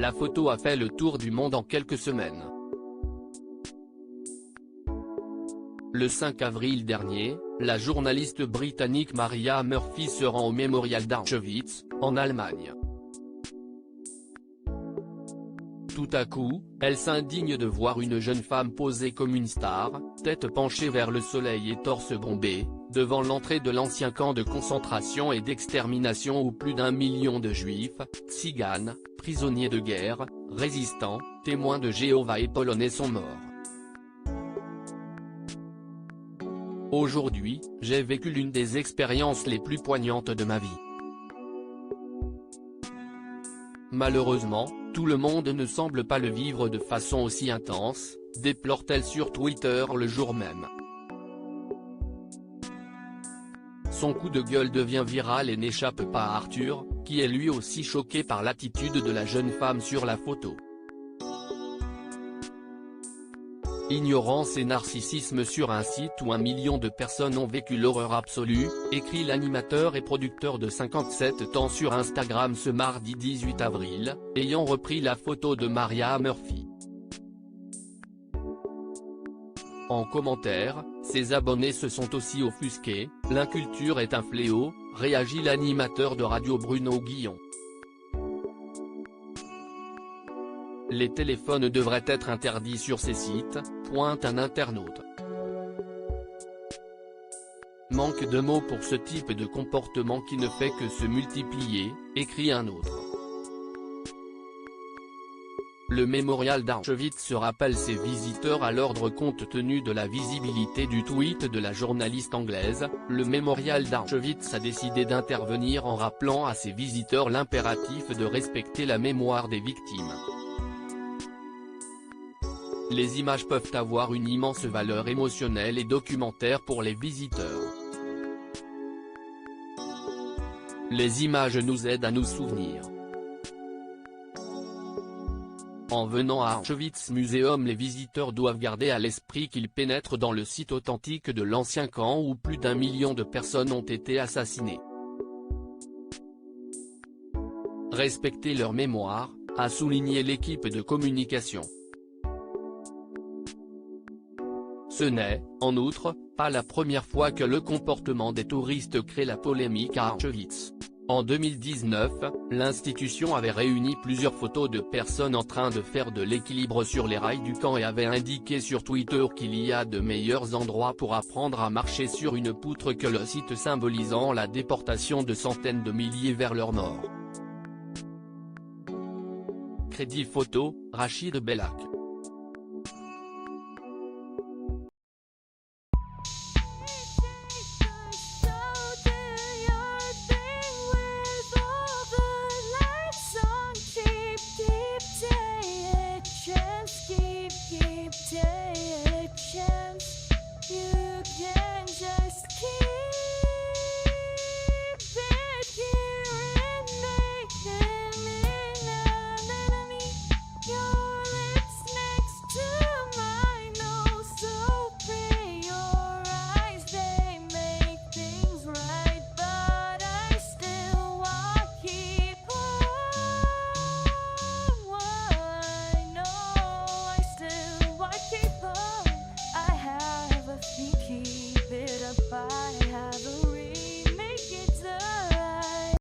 la photo a fait le tour du monde en quelques semaines. Le 5 avril dernier, la journaliste britannique Maria Murphy se rend au mémorial d'Auschwitz, en Allemagne. Tout à coup, elle s'indigne de voir une jeune femme posée comme une star, tête penchée vers le soleil et torse bombé, devant l'entrée de l'ancien camp de concentration et d'extermination où plus d'1 million de juifs, tziganes, prisonniers de guerre, résistants, témoins de Jéhovah et polonais sont morts. Aujourd'hui, j'ai vécu l'une des expériences les plus poignantes de ma vie. Malheureusement, tout le monde ne semble pas le vivre de façon aussi intense, déplore-t-elle sur Twitter le jour même. Son coup de gueule devient viral et n'échappe pas à Arthur, qui est lui aussi choqué par l'attitude de la jeune femme sur la photo. Ignorance et narcissisme sur un site où 1 million de personnes ont vécu l'horreur absolue, écrit l'animateur et producteur de 57 ans sur Instagram ce mardi 18 avril, ayant repris la photo de Maria Murphy. En commentaire, ses abonnés se sont aussi offusqués, « L'inculture est un fléau », réagit l'animateur de radio Bruno Guillon. Les téléphones devraient être interdits sur ces sites, pointe un internaute. Manque de mots pour ce type de comportement qui ne fait que se multiplier, écrit un autre. Le mémorial d'Auschwitz se rappelle ses visiteurs à l'ordre compte tenu de la visibilité du tweet de la journaliste anglaise. Le mémorial d'Auschwitz a décidé d'intervenir en rappelant à ses visiteurs l'impératif de respecter la mémoire des victimes. Les images peuvent avoir une immense valeur émotionnelle et documentaire pour les visiteurs. Les images nous aident à nous souvenir. En venant à Auschwitz Museum, les visiteurs doivent garder à l'esprit qu'ils pénètrent dans le site authentique de l'ancien camp où plus d'1 million de personnes ont été assassinées. Respecter leur mémoire, a souligné l'équipe de communication. Ce n'est, en outre, pas la première fois que le comportement des touristes crée la polémique à Auschwitz. En 2019, l'institution avait réuni plusieurs photos de personnes en train de faire de l'équilibre sur les rails du camp et avait indiqué sur Twitter qu'il y a de meilleurs endroits pour apprendre à marcher sur une poutre que le site symbolisant la déportation de centaines de milliers vers leur mort. Crédit photo, Rachid Bellak.